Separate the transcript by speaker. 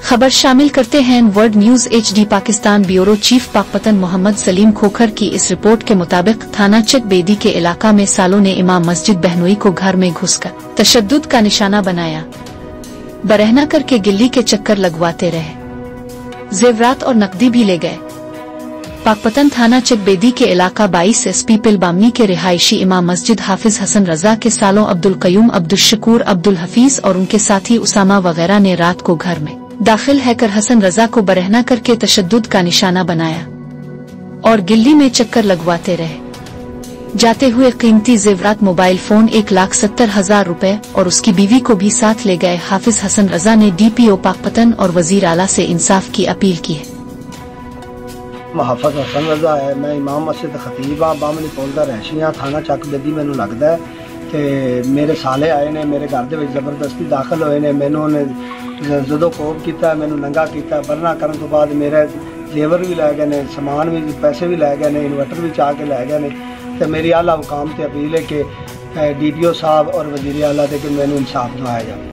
Speaker 1: खबर शामिल करते हैं world news HD। Pakistan bureau chief Pakpattan Mohammad Saleem Khokhar की इस रिपोर्ट के मुताबिक थाना चक बेदी के इलाका में सालों ने इमाम मस्जिद बहनोई को घर में घुसकर तशद्दुद का निशाना बनाया, बरहना करके गिल्ली के चक्कर लगवाते रहे, जेवरात और नकदी भी ले गए। पाकपतन थाना चक बेदी के इलाका 22 SP पिलबामनी के रिहायशी इमाम मस्जिद हाफिज हसन रजा के सालों अब्दुल कयूम, अब्दुल शकूर, अब्दुल हफीज और उनके साथी उसामा वगैरह ने रात को घर में दाखिल हैकर हसन रजा को बरहना करके तशद्दुद का निशाना बनाया और गिल्ली में चक्कर लगवाते रहे, जाते हुए कीमती जेवरात मोबाइल फोन 1,70,000 रुपए और उसकी बीवी को भी साथ ले गए। हाफिज हसन रजा ने DPO पाकपतन और वजीर आला से इंसाफ की अपील की है।
Speaker 2: हाफिज हसन रजा है, मैं इमाम मस्जिद खतीब हाँ, बामनी पुल दा रहशी हाँ, थाना चक बेदी। मैनू लगता है कि मेरे साले आए ने, मेरे घर दे विच जबरदस्ती दाखिल होए ने, मैनू ने जदों कोब किया, मैनू नंगा किया। बरना करन तो बाद मेरे जेवर भी लै गए ने, समान भी, पैसे भी लै गए ने, इन्वर्टर भी चाह के लै गए ने। तो मेरी आला हुकाम से अपील है कि DPO साहब और वजीर आला दे कि मैनू इंसाफ दिलाया जाए।